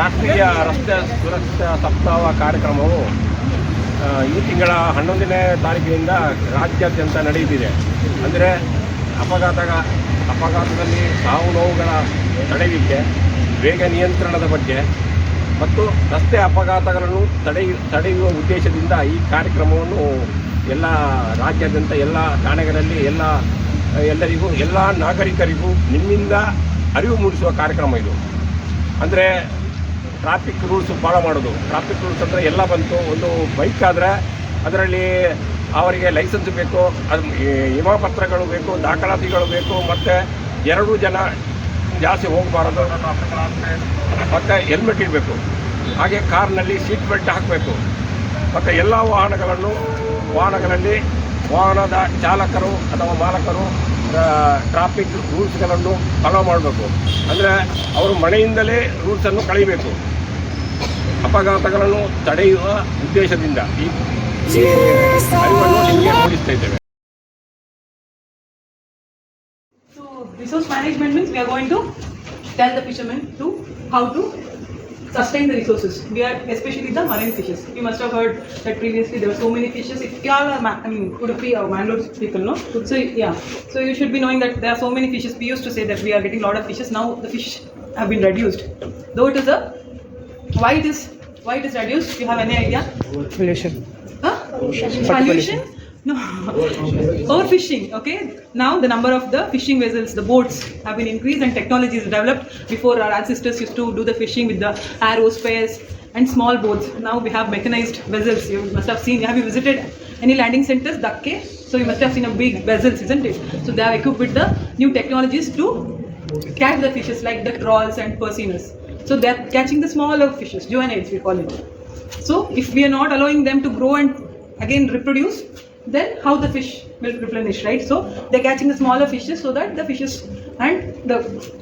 ರಾಷ್ಟ್ರೀಯ ರಸ್ತೆ ಸುರಕ್ಷತಾ ಸಪ್ತಾಹ ಕಾರ್ಯಕ್ರಮವು ಈ ತಿಂಗಳ 11ನೇ ತಾರೀಕಿನಿಂದ ರಾಜ್ಯಾದ್ಯಂತ ನಡೆಯುತ್ತಿದೆ. ಅಂದರೆ ಅಪಘಾತದಲ್ಲಿ ಸಾವು ನೋವುಗಳ ತಡೆಯುವಿಕೆ, ವೇಗ ನಿಯಂತ್ರಣದ ಬಗ್ಗೆ ಮತ್ತು ರಸ್ತೆ ಅಪಘಾತಗಳನ್ನು ತಡೆಯುವ ಉದ್ದೇಶದಿಂದ ಈ ಕಾರ್ಯಕ್ರಮವನ್ನು ಎಲ್ಲ ರಾಜ್ಯಾದ್ಯಂತ ಎಲ್ಲ ಠಾಣೆಗಳಲ್ಲಿ ಎಲ್ಲರಿಗೂ ಎಲ್ಲ ನಾಗರಿಕರಿಗೂ ನಿಮ್ಮಿಂದ ಅರಿವು ಮೂಡಿಸುವ ಕಾರ್ಯಕ್ರಮ ಇದು. ಅಂದರೆ ಟ್ರಾಫಿಕ್ ರೂಲ್ಸು ಫಾಲೋ ಮಾಡೋದು. ಟ್ರಾಫಿಕ್ ರೂಲ್ಸ್ ಅಂದರೆ ಎಲ್ಲ ಬಂತು. ಒಂದು ಬೈಕ್ ಆದರೆ ಅದರಲ್ಲಿ ಅವರಿಗೆ ಲೈಸೆನ್ಸ್ ಬೇಕು, ಅದು ಹಿಮಪತ್ರಗಳು ಬೇಕು, ದಾಖಲಾತಿಗಳು ಬೇಕು, ಮತ್ತು 2 ಜನ ಜಾಸ್ತಿ ಹೋಗಬಾರದು, ಮತ್ತು ಹೆಲ್ಮೆಟ್ ಇರಬೇಕು. ಹಾಗೆ ಕಾರ್ನಲ್ಲಿ ಸೀಟ್ ಬೆಲ್ಟ್ ಹಾಕಬೇಕು. ಮತ್ತು ಎಲ್ಲ ವಾಹನಗಳಲ್ಲಿ ವಾಹನದ ಚಾಲಕರು ಅಥವಾ ಮಾಲಕರು ಟ್ರಾಫಿಕ್ ರೂಲ್ಸ್ಗಳನ್ನು ಫಾಲೋ ಮಾಡಬೇಕು. ಅಂದರೆ ಅವರು ಮನೆಯಿಂದಲೇ ರೂಲ್ಸನ್ನು ಕಳೀಬೇಕು. ಅಪಘಾತಗಳನ್ನು ತಡೆಯುವ ಉದ್ದೇಶದಿಂದ ಈ ಅರಿವನ್ನು ನಿಮಗೆ ಮೂಡಿಸ್ತಾ ಇದ್ದೇವೆ. So resource management means we are going to tell the fishermen to how to sustain the resources. We are especially the marine fishes. You must have heard that previously there were so many fishes. If you all are, Udupi or Mangalore people, no? So yeah, so you should be knowing that there are so many fishes. We used to say that we are getting a lot of fishes. Now the fish have been reduced. Though it is why it is reduced? You have any idea? Pollution. Huh? Pollution? No. Overfishing. Okay. Now the number of the fishing vessels, the boats, have been increased and technology is developed. Before our ancestors used to do the fishing with the arrows, spears, and small boats. Now we have mechanized vessels. You must have seen. Have you visited any landing centers, Dakke? So you must have seen a big vessels, isn't it? So they are equipped with the new technologies to catch the fishes, like the trawls and persimmons. So they are catching the smaller fishes, juveniles we call it. So if we are not allowing them to grow and again reproduce, then how the fish will replenish, right? So they're catching the smaller fishes so that the fishes and the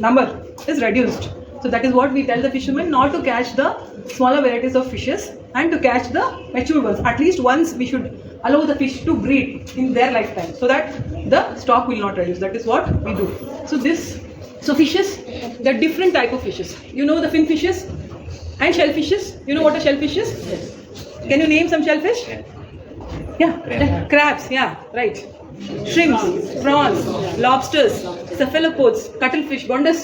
number is reduced. So that is what we tell the fishermen, not to catch the smaller varieties of fishes and to catch the mature ones. At least once we should allow the fish to breed in their lifetime so that the stock will not reduce. That is what we do. So fishes, there are different type of fishes. You know the fin fishes and shellfishes. You know what are shellfishes? Yes. Can you name some shellfish? Yeah, crabs, yeah, right. Shrimps, prawns, lobsters, cephalopods, cuttlefish, gondas,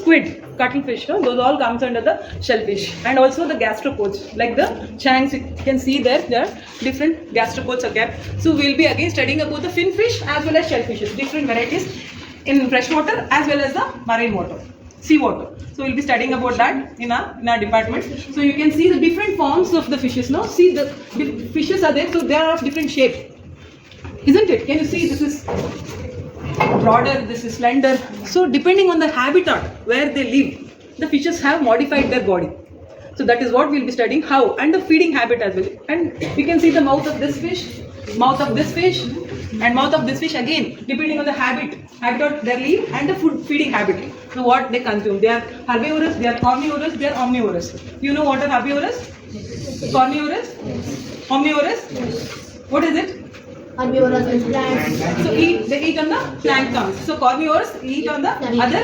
squid, cuttlefish, no? Those all comes under the shellfish. And also the gastropods, like the changs, you can see there are different gastropods are kept. So we'll be again studying about the fin fish as well as shellfishes, different varieties in freshwater as well as the marine water, seawater. So we'll be studying about that in our department. So you can see the different forms of the fishes now. See the fishes are there, so they are of different shape, isn't it? Can you see this is broader, this is slender. So depending on the habitat where they live, the fishes have modified their body. So that is what we'll be studying, how, and the feeding habit as well. And you can see the mouth of this fish, mouth of this fish, and mouth of this fish again, depending on the habitat they live and the food feeding habit. So what they consume, they are herbivorous, they are carnivorous, they are omnivorous. You know what are herbivorous? Carnivorous? Omnivorous? What is it? Herbivorous is plants. So they eat on the planktons. So carnivores eat on the other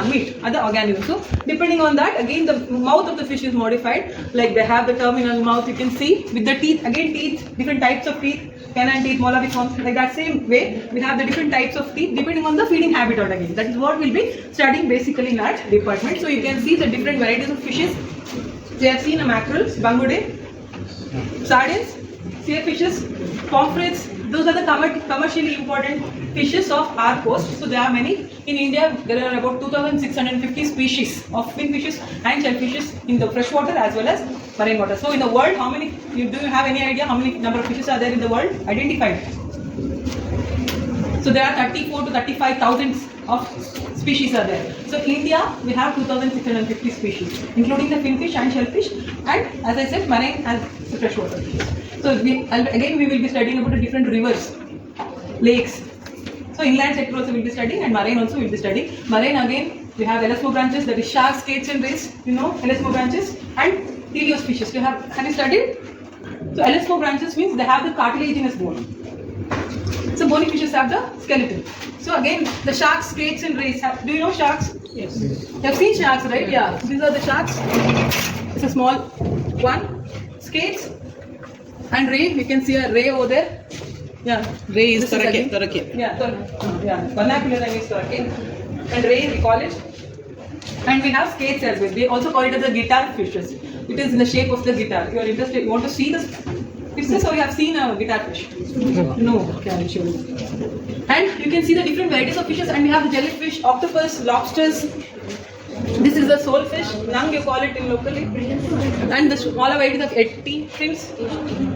meat, other organisms. So depending on that, again the mouth of the fish is modified. Like they have the terminal mouth, you can see with the teeth. Again teeth, different types of teeth, canine teeth, molariforms. Like that same way, we have the different types of teeth depending on the feeding habitat again. That is what we'll be studying basically in that department. So you can see the different varieties of fishes. They have seen mackerels, bangude, sardines, sailfishes, pomfrets. Those are the commercially important fishes of our coast. So there are many. In India, there are about 2,650 species of fin fishes and shellfishes in the freshwater as well as marine water. So in the world, how many? Do you have any idea how many number of fishes are there in the world? Identified. So there are 34 to 35,000 of species are there. So India, we have 2,650 species, including the finfish and shellfish, and as I said, marine and freshwater fishes. So again we will be studying about the different rivers, lakes. So inland sector also will be studying, and marine also will be studying. Marine again, we have elasmo branches, that is sharks, skates and rays. You know elasmo branches and teleos fishes. Have you studied? So elasmo branches means they have the cartilaginous bone. So bony fishes have the skeleton. So again, the sharks, skates and rays. Do you know sharks? Yes. You have seen sharks, right? Yeah. These are the sharks. It's a small one. Skates. And ray. You can see a ray over there. Yeah. Ray is This is Torake. again- Torake. Yeah. Vernacular name is Torake. And ray we call it. And we have skates as well. They also call it as the guitar fishes. It is in the shape of the guitar. You are interested? You want to see this fishes or you have seen a guitar fish? No. Okay, I'll show you. And you can see the different varieties of fishes. And we have the jellyfish, octopus, lobsters. This is the soulfish, nang you call it in locally. And the smaller varieties of etty shrimps.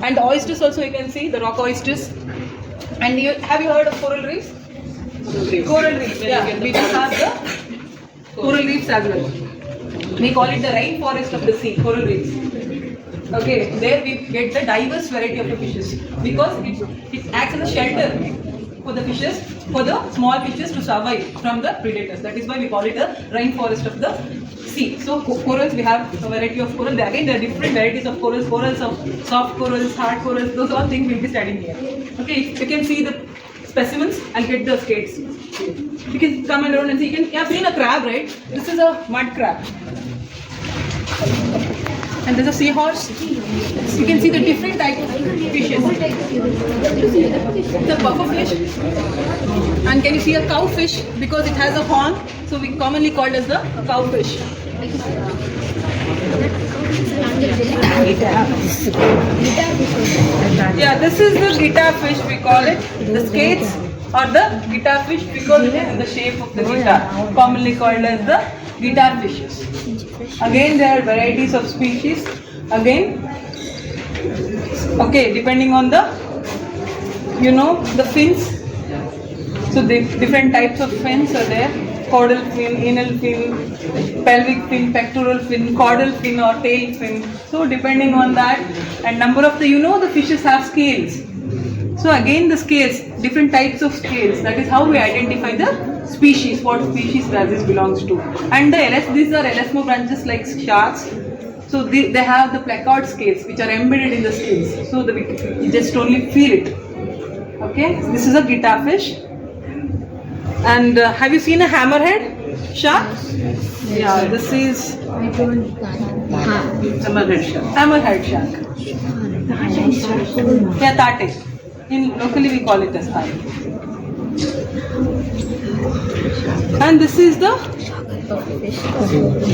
And the oysters also you can see, the rock oysters. And have you heard of coral reefs? Coral reefs, yeah. We do have the coral reefs as well. We call it the rainforest of the sea, coral reefs. Okay, there we get the diverse variety of the fishes because it acts as a shelter for the fishes, for the small fishes to survive from the predators. That is why we call it a rainforest of the sea. So corals, we have a variety of corals. Again, there are different varieties of corals. Corals of soft corals, hard corals. Those all things we'll be studying here. Okay, you can see the specimens. I'll get the skates. You can come around and see. You have seen a crab, right? This is a mud crab. And there's a seahorse. You can see the different type of fishes. The puffer fish. And can you see a cowfish? Because it has a horn, so we commonly called as the cowfish. Yeah, this is the guitar fish, we call it. The skates or the guitar fish because it is in the shape of the guitar, commonly called as the guitar fishes. Again, there are varieties of species. Again, okay, depending on the, the fins. So the different types of fins are there. Caudal fin, anal fin, pelvic fin, pectoral fin, caudal fin or tail fin. So depending on that, and number of the fishes have scales. So again the scales, different types of scales. That is how we identify the species, what species does this belongs to. And these are elasmo branches like sharks. So they have the placard scales which are embedded in the scales. So you just only feel it. Okay, this is a guitar fish. And have you seen a hammerhead shark? Yeah, this is hammerhead shark. Yeah, tate. Locally we call it as tate. And this is the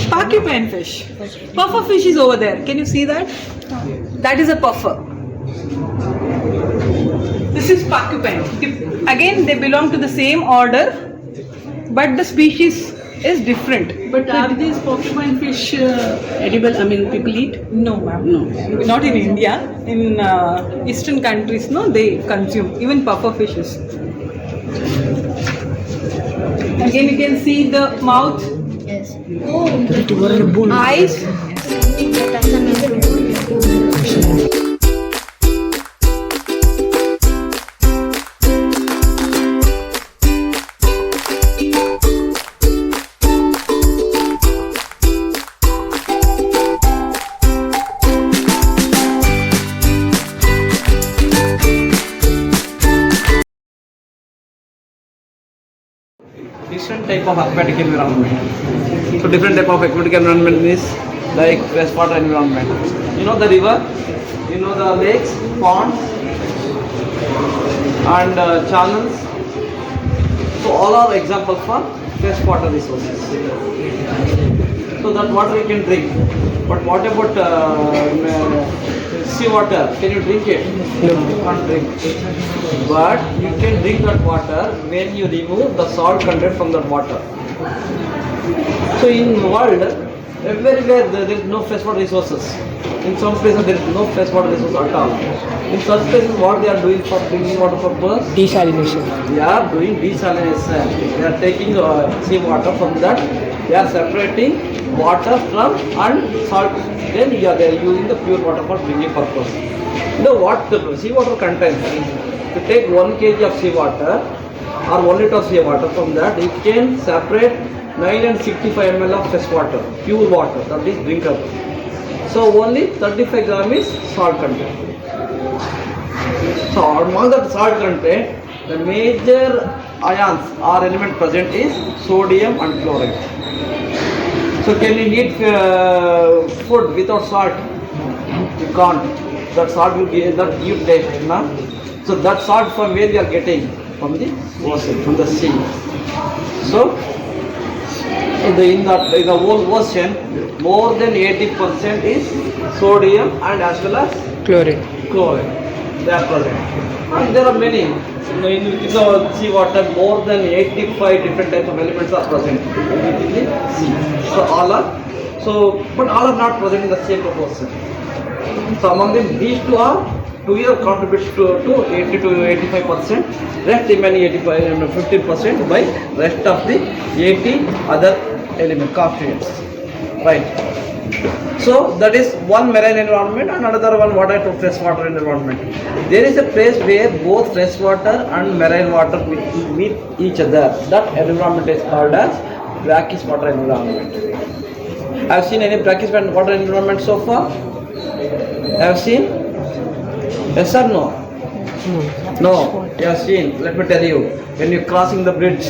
porcupine fish. Puffer fish is over there. Can you see that? That is a puffer. This is porcupine. Again, they belong to the same order, but the species is different. But are these porcupine fish edible? I mean, people eat? No, ma'am. No. Not in India. In eastern countries, no, they consume even puffer fishes. Again, you can see the mouth, Yes. eyes. Different type of aquatic environment. So different type of aquatic environment is like freshwater environment. You know the river, you know the lakes, ponds, and channels. So all are examples for freshwater resources. So that water you can drink. But what about sea water? Can you drink it? No. You can't drink. But you can drink that water when you remove the salt content from that water. So in the world, everywhere there is no freshwater resources. In some places there is no freshwater resource at all. In such places, what they are doing for drinking water purpose? Desalination. They are doing desalination. They are taking sea water from that. They are separating water from and salt. Then they are using the pure water for drinking purpose. What the sea water contains? To take 1 kg of sea water or 1 liter of sea water, from that you can separate 965 ml of fresh water, pure water, that is drinkable. So only 35 gram is salt content. So among the salt content, the major ions or element present is sodium and chloride. So can you eat food without salt? You can't. That salt will be that you taste, na? So that salt from where we are getting? From the ocean, from the sea. So in the whole ocean, more than 80% is sodium and as well as Chlorine. chlorine. They are present. And there are many. In the sea water, more than 85 different types of elements are present in the sea. But all are not present in the same proportion. So among them, these two here contribute to 80 to 85%. Rest remaining 85 and 15% by rest of the 80 other element constituents. Right. So that is one marine environment and another one what I took freshwater environment. There is a place where both freshwater and marine water meet each other. That environment is called as brackish water environment. Have seen any brackish water environment so far? Have seen? Yes or no? No. You have seen. Let me tell you. When you crossing the bridge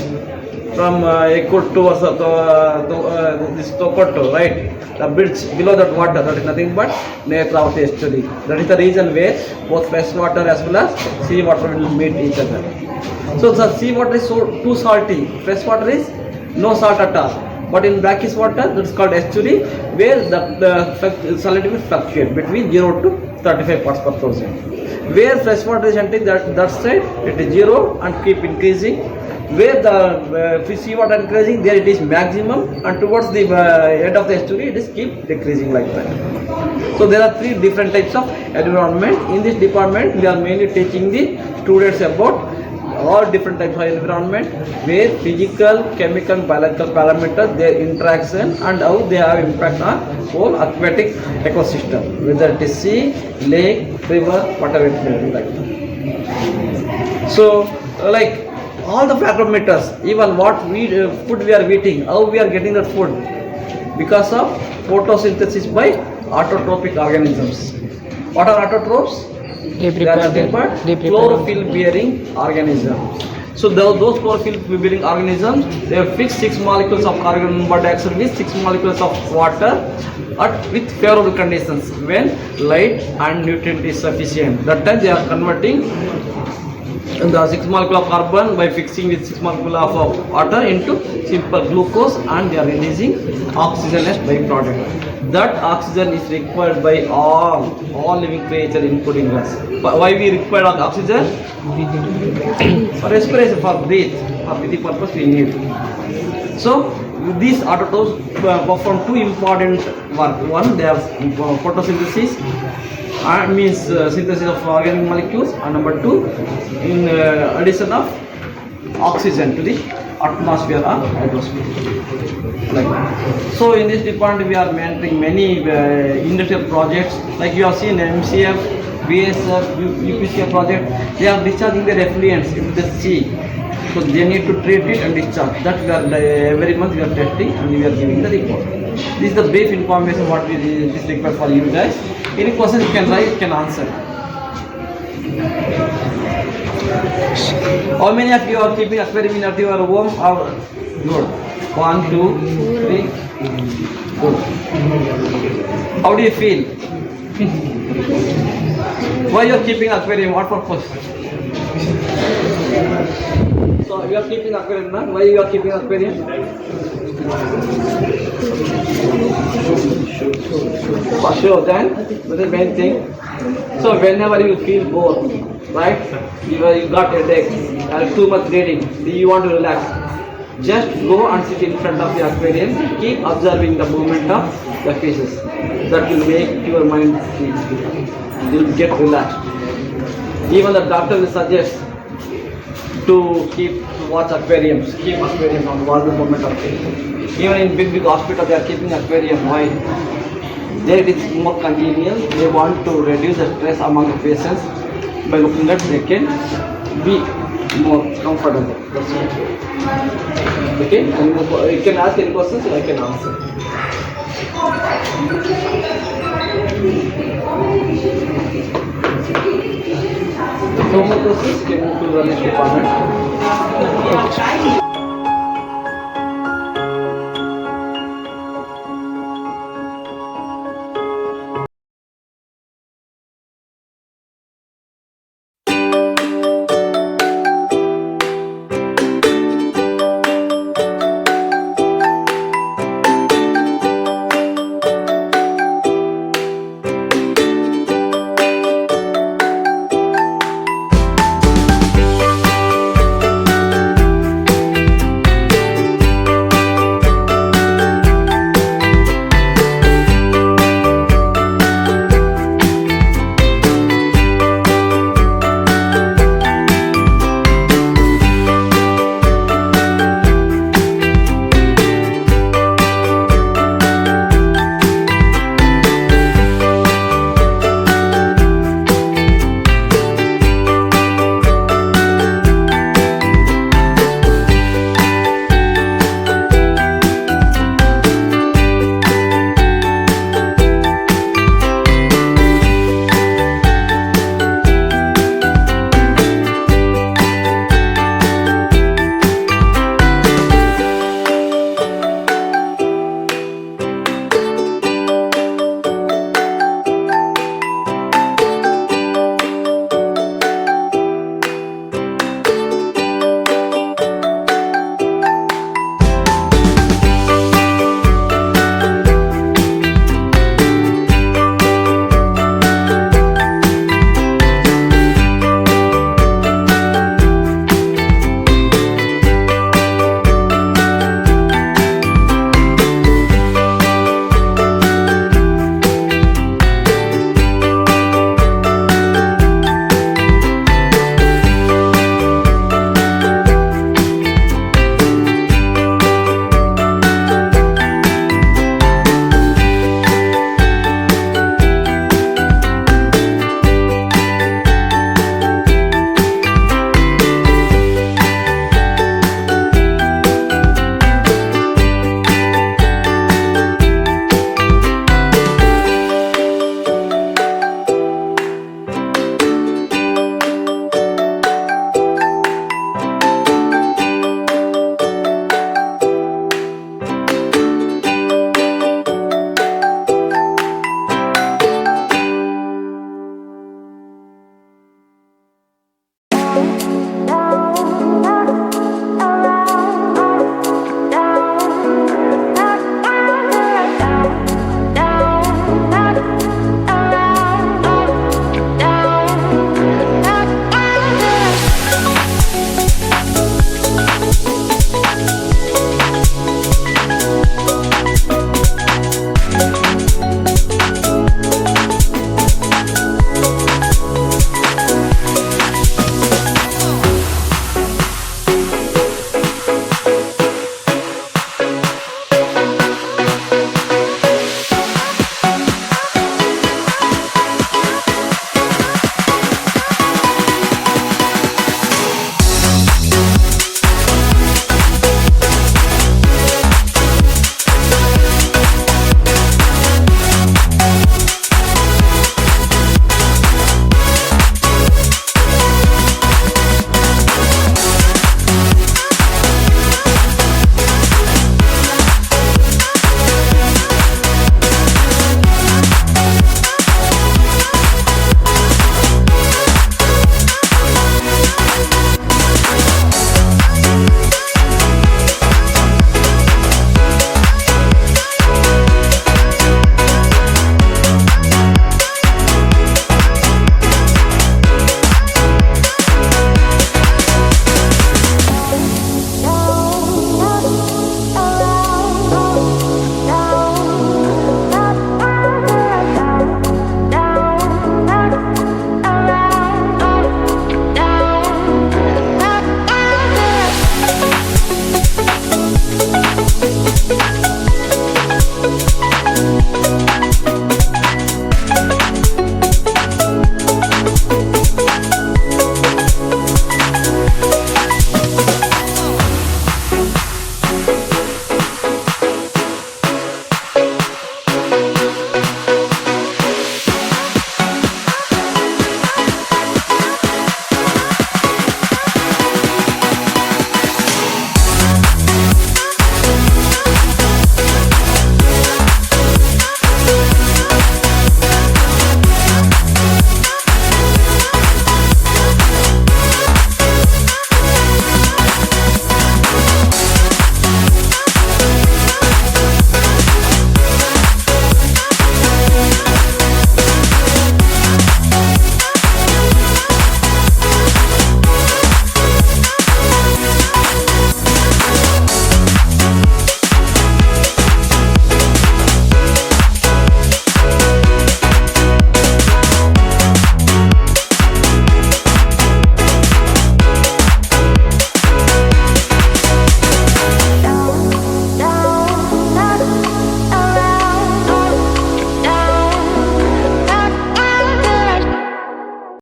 from Ekut towards this Tokoto, right? The bridge below that water, that is nothing but Netravati estuary. That is the reason where both fresh water as well as sea water will meet each other. So the sea water is too salty. Fresh water is no salt at all. But in brackish water, that is called estuary, where the salinity will fluctuate between 0 to 35 parts per thousand. Where fresh water is entering that side, it is 0 and keep increasing. Where the sea water increasing, there it is maximum, and towards the end of the estuary, it is keep decreasing like that. So there are three different types of environment. In this department, we are mainly teaching the students about all different types of environment, where physical, chemical, biological parameters, their interaction and how they have impact on whole aquatic ecosystem, whether it is sea, lake, river, whatever it may be like that. So like all the parameters, even what food we are eating, how we are getting that food, because of photosynthesis by autotrophic organisms. What are autotrophs? They are nothing but chlorophyll bearing organisms. So those chlorophyll bearing organisms, they have fixed 6 molecules of carbon dioxide with 6 molecules of water with favorable conditions when light and nutrient is sufficient. That time they are converting the 6 molecule of carbon by fixing with 6 molecule of water into simple glucose, and they are releasing oxygen as byproduct. That oxygen is required by all living creatures including us. Why we require oxygen? For respiration, for breathing purpose we need. So these autotrophs perform two important work. One, they have photosynthesis, means synthesis of organic molecules, and number two, in addition of oxygen to the atmosphere or hydrosphere. Like that. So in this department we are mentoring many industrial projects, like you have seen MCF, BSF, UPCF project. They are discharging their effluents into the sea. So they need to treat it and discharge. That we are every month we are testing and we are giving the report. This is the brief information what is required for you guys. Any questions you can write, you can answer. How many of you are keeping aquarium in your home? Good. 1, 2, 3. Good. How do you feel? Why you are keeping aquarium? What purpose? So you are keeping aquarium, na? Why you are keeping aquarium? For sure, then that is the main thing. So whenever you feel bored, right? You got a headache and too much reading, you want to relax. Just go and sit in front of the aquarium. Keep observing the movement of the fishes. That will make your mind feel. You will get relaxed. Even the doctor will suggest to watch aquariums. Keep aquarium on watch the movement of fish. Even in big hospitals, they are keeping aquarium. Why? There it is more convenient. They want to reduce the stress among the patients. By looking at, they can be more comfortable. That's it. Okay, and you can ask any questions, I can answer. No more questions, can move to the next department.